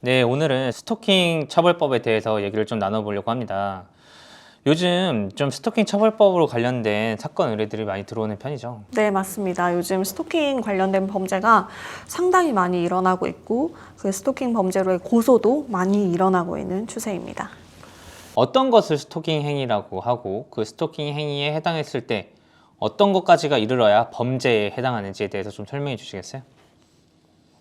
네, 오늘은 스토킹 처벌법에 대해서 얘기를 좀 나눠보려고 합니다. 요즘 좀 스토킹 처벌법으로 관련된 사건 의뢰들이 많이 들어오는 편이죠. 네, 맞습니다. 요즘 스토킹 관련된 범죄가 상당히 많이 일어나고 있고 그 스토킹 범죄로의 고소도 많이 일어나고 있는 추세입니다. 어떤 것을 스토킹 행위라고 하고 그 스토킹 행위에 해당했을 때 어떤 것까지가 이르러야 범죄에 해당하는지에 대해서 좀 설명해 주시겠어요?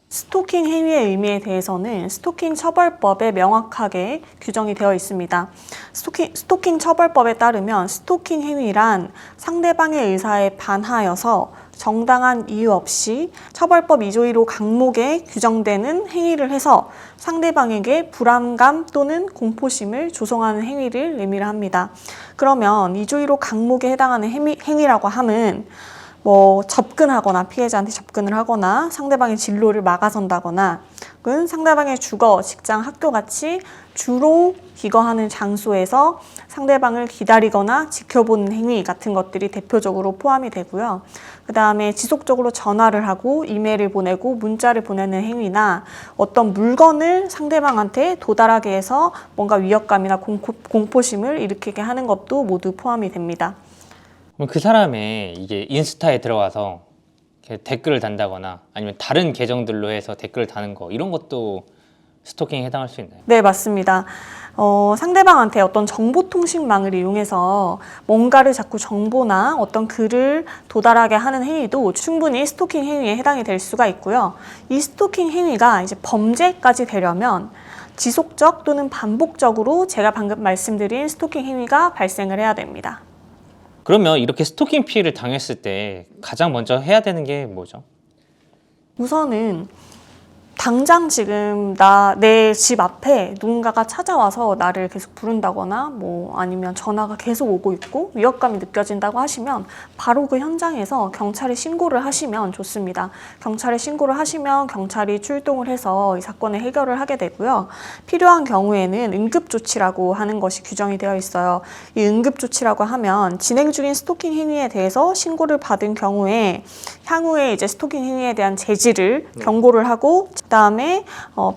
스토킹 행위의 의미에 대해서는 스토킹 처벌법에 명확하게 규정이 되어 있습니다. 스토킹 처벌법에 따르면 스토킹 행위란 상대방의 의사에 반하여서 정당한 이유 없이 처벌법 2조 1호 강목에 규정되는 행위를 해서 상대방에게 불안감 또는 공포심을 조성하는 행위를 의미를 합니다. 그러면 2조 1호 강목에 해당하는 행위라고 함은 접근하거나 피해자한테 접근을 하거나 상대방의 진로를 막아선다거나 혹은 상대방의 주거, 직장, 학교 같이 주로 기거하는 장소에서 상대방을 기다리거나 지켜보는 행위 같은 것들이 대표적으로 포함이 되고요. 그 다음에 지속적으로 전화를 하고 이메일을 보내고 문자를 보내는 행위나 어떤 물건을 상대방한테 도달하게 해서 뭔가 위협감이나 공포심을 일으키게 하는 것도 모두 포함이 됩니다. 그럼 그 사람의 이게 인스타에 들어가서 이렇게 댓글을 단다거나 아니면 다른 계정들로 해서 댓글을 다는 거 이런 것도 스토킹에 해당할 수 있나요? 네, 맞습니다. 상대방한테 어떤 정보통신망을 이용해서 뭔가를 자꾸 정보나 어떤 글을 도달하게 하는 행위도 충분히 스토킹 행위에 해당이 될 수가 있고요. 이 스토킹 행위가 이제 범죄까지 되려면 지속적 또는 반복적으로 제가 방금 말씀드린 스토킹 행위가 발생을 해야 됩니다. 그러면 이렇게 스토킹 피해를 당했을 때 가장 먼저 해야 되는 게 뭐죠? 우선은 당장 지금 내 집 앞에 누군가가 찾아와서 나를 계속 부른다거나 아니면 전화가 계속 오고 있고 위협감이 느껴진다고 하시면 바로 그 현장에서 경찰에 신고를 하시면 좋습니다. 경찰에 신고를 하시면 경찰이 출동을 해서 이 사건을 해결을 하게 되고요. 필요한 경우에는 응급조치라고 하는 것이 규정이 되어 있어요. 이 응급조치라고 하면 진행 중인 스토킹 행위에 대해서 신고를 받은 경우에 향후에 이제 스토킹 행위에 대한 제지를 경고를 하고 그다음에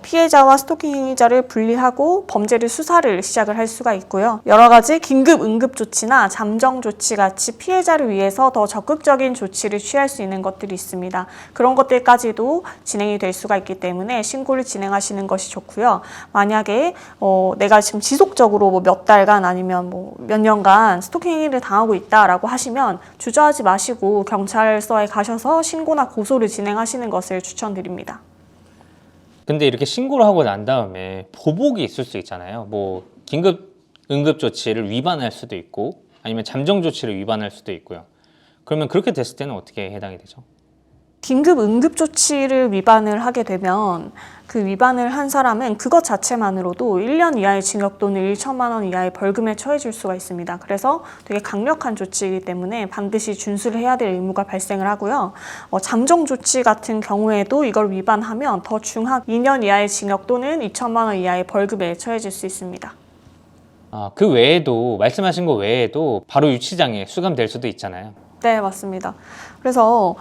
피해자와 스토킹 행위자를 분리하고 범죄를 수사를 시작을 할 수가 있고요. 여러 가지 긴급 응급 조치나 잠정 조치 같이 피해자를 위해서 더 적극적인 조치를 취할 수 있는 것들이 있습니다. 그런 것들까지도 진행이 될 수가 있기 때문에 신고를 진행하시는 것이 좋고요. 만약에 내가 지금 지속적으로 몇 달간 아니면 몇 년간 스토킹 행위를 당하고 있다라고 하시면 주저하지 마시고 경찰서에 가셔서 신고나 고소를 진행하시는 것을 추천드립니다. 근데 이렇게 신고를 하고 난 다음에 보복이 있을 수 있잖아요. 긴급 응급 조치를 위반할 수도 있고 아니면 잠정 조치를 위반할 수도 있고요. 그러면 그렇게 됐을 때는 어떻게 해당이 되죠? 긴급 응급 조치를 위반을 하게 되면 그 위반을 한 사람은 그것 자체만으로도 1년 이하의 징역 또는 1천만 원 이하의 벌금에 처해질 수가 있습니다. 그래서 되게 강력한 조치이기 때문에 반드시 준수를 해야 될 의무가 발생을 하고요. 잠정 조치 같은 경우에도 이걸 위반하면 더 중한 2년 이하의 징역 또는 2천만 원 이하의 벌금에 처해질 수 있습니다. 그 외에도 말씀하신 거 외에도 바로 유치장에 수감될 수도 있잖아요. 네, 맞습니다. 그래서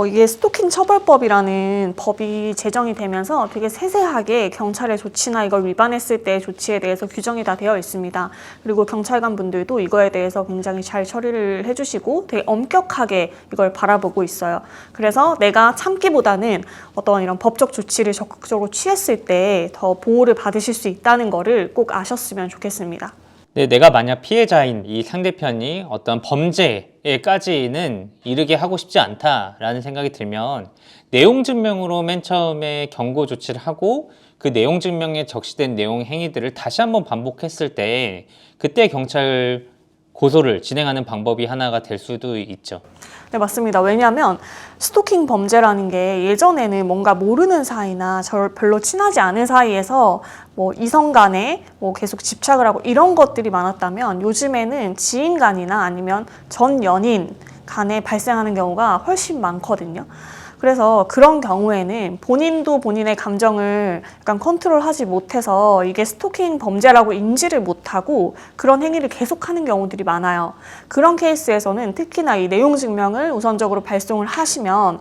이게 스토킹 처벌법이라는 법이 제정이 되면서 되게 세세하게 경찰의 조치나 이걸 위반했을 때의 조치에 대해서 규정이 다 되어 있습니다. 그리고 경찰관 분들도 이거에 대해서 굉장히 잘 처리를 해주시고 되게 엄격하게 이걸 바라보고 있어요. 그래서 내가 참기보다는 어떤 이런 법적 조치를 적극적으로 취했을 때 더 보호를 받으실 수 있다는 거를 꼭 아셨으면 좋겠습니다. 네, 내가 만약 피해자인 이 상대편이 어떤 범죄에까지는 이르게 하고 싶지 않다라는 생각이 들면 내용 증명으로 맨 처음에 경고 조치를 하고 그 내용 증명에 적시된 내용 행위들을 다시 한번 반복했을 때 그때 경찰 고소를 진행하는 방법이 하나가 될 수도 있죠. 네, 맞습니다. 왜냐하면 스토킹 범죄라는 게 예전에는 뭔가 모르는 사이나 별로 친하지 않은 사이에서 이성 간에 계속 집착을 하고 이런 것들이 많았다면 요즘에는 지인 간이나 아니면 전 연인 간에 발생하는 경우가 훨씬 많거든요. 그래서 그런 경우에는 본인도 본인의 감정을 약간 컨트롤하지 못해서 이게 스토킹 범죄라고 인지를 못하고 그런 행위를 계속하는 경우들이 많아요. 그런 케이스에서는 특히나 이 내용 증명을 우선적으로 발송을 하시면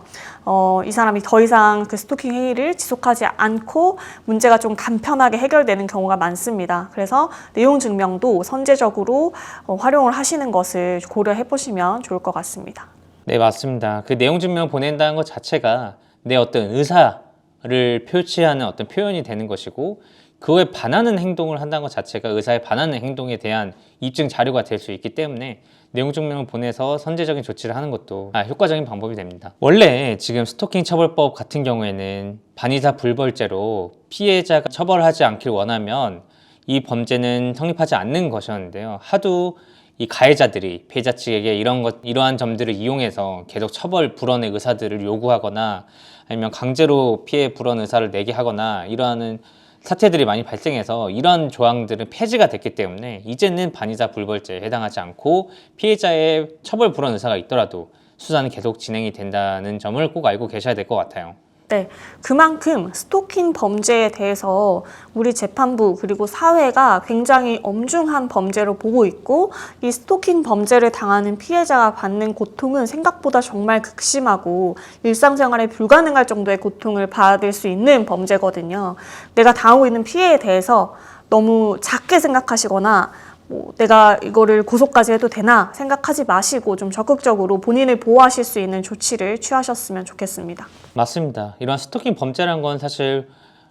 이 사람이 더 이상 그 스토킹 행위를 지속하지 않고 문제가 좀 간편하게 해결되는 경우가 많습니다. 그래서 내용 증명도 선제적으로 활용을 하시는 것을 고려해 보시면 좋을 것 같습니다. 네, 맞습니다. 그 내용 증명 보낸다는 것 자체가 내 어떤 의사를 표시하는 어떤 표현이 되는 것이고, 그거에 반하는 행동을 한다는 것 자체가 의사에 반하는 행동에 대한 입증 자료가 될 수 있기 때문에 내용 증명을 보내서 선제적인 조치를 하는 것도 효과적인 방법이 됩니다. 원래 지금 스토킹 처벌법 같은 경우에는 반의사 불벌죄로 피해자가 처벌하지 않길 원하면 이 범죄는 성립하지 않는 것이었는데요. 하도 이 가해자들이 피해자 측에게 이러한 점들을 이용해서 계속 처벌 불원의 의사들을 요구하거나 아니면 강제로 피해 불원 의사를 내게 하거나 이러한 사태들이 많이 발생해서 이런 조항들은 폐지가 됐기 때문에 이제는 반의사 불벌죄에 해당하지 않고 피해자의 처벌 불원 의사가 있더라도 수사는 계속 진행이 된다는 점을 꼭 알고 계셔야 될 것 같아요. 네, 그만큼 스토킹 범죄에 대해서 우리 재판부 그리고 사회가 굉장히 엄중한 범죄로 보고 있고, 이 스토킹 범죄를 당하는 피해자가 받는 고통은 생각보다 정말 극심하고 일상생활에 불가능할 정도의 고통을 받을 수 있는 범죄거든요. 내가 당하고 있는 피해에 대해서 너무 작게 생각하시거나 내가 이거를 고소까지 해도 되나 생각하지 마시고 좀 적극적으로 본인을 보호하실 수 있는 조치를 취하셨으면 좋겠습니다. 맞습니다. 이런 스토킹 범죄란 건 사실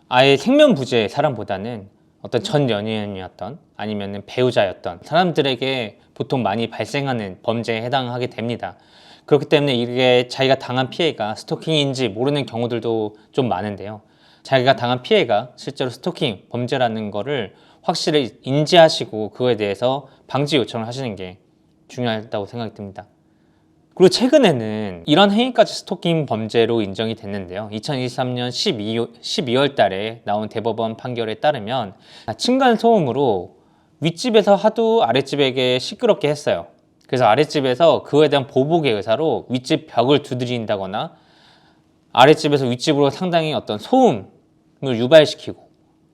아예 생면부지의 사람보다는 어떤 전 연인이었던 아니면 배우자였던 사람들에게 보통 많이 발생하는 범죄에 해당하게 됩니다. 그렇기 때문에 이게 자기가 당한 피해가 스토킹인지 모르는 경우들도 좀 많은데요. 자기가 당한 피해가 실제로 스토킹 범죄라는 거를 확실히 인지하시고 그거에 대해서 방지 요청을 하시는 게 중요하다고 생각이 듭니다. 그리고 최근에는 이런 행위까지 스토킹 범죄로 인정이 됐는데요. 2023년 12월 달에 나온 대법원 판결에 따르면 층간소음으로 윗집에서 하도 아랫집에게 시끄럽게 했어요. 그래서 아랫집에서 그거에 대한 보복의 의사로 윗집 벽을 두드린다거나 아랫집에서 윗집으로 상당히 어떤 소음을 유발시키고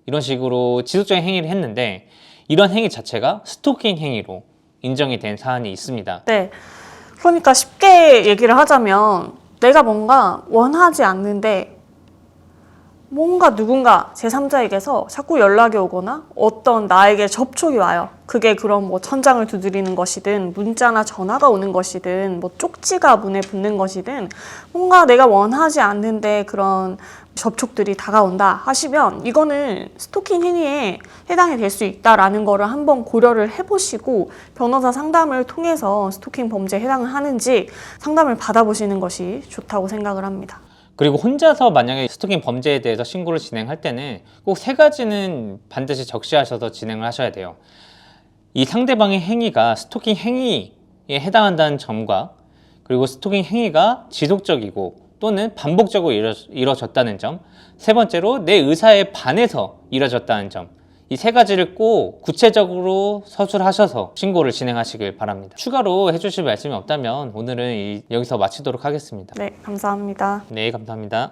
이런 식으로 지속적인 행위를 했는데, 이런 행위 자체가 스토킹 행위로 인정이 된 사안이 있습니다. 네, 그러니까 쉽게 얘기를 하자면 내가 뭔가 원하지 않는데 뭔가 누군가 제3자에게서 자꾸 연락이 오거나 어떤 나에게 접촉이 와요. 그게 그런 뭐 천장을 두드리는 것이든 문자나 전화가 오는 것이든 뭐 쪽지가 문에 붙는 것이든 뭔가 내가 원하지 않는데 그런 접촉들이 다가온다 하시면 이거는 스토킹 행위에 해당이 될 수 있다라는 거를 한번 고려를 해보시고 변호사 상담을 통해서 스토킹 범죄에 해당을 하는지 상담을 받아보시는 것이 좋다고 생각을 합니다. 그리고 혼자서 만약에 스토킹 범죄에 대해서 신고를 진행할 때는 꼭 세 가지는 반드시 적시하셔서 진행을 하셔야 돼요. 이 상대방의 행위가 스토킹 행위에 해당한다는 점과, 그리고 스토킹 행위가 지속적이고 또는 반복적으로 이루어졌다는 점, 세 번째로 내 의사에 반해서 이루어졌다는 점, 이 세 가지를 꼭 구체적으로 서술하셔서 신고를 진행하시길 바랍니다. 추가로 해주실 말씀이 없다면 오늘은 여기서 마치도록 하겠습니다. 네, 감사합니다. 네, 감사합니다.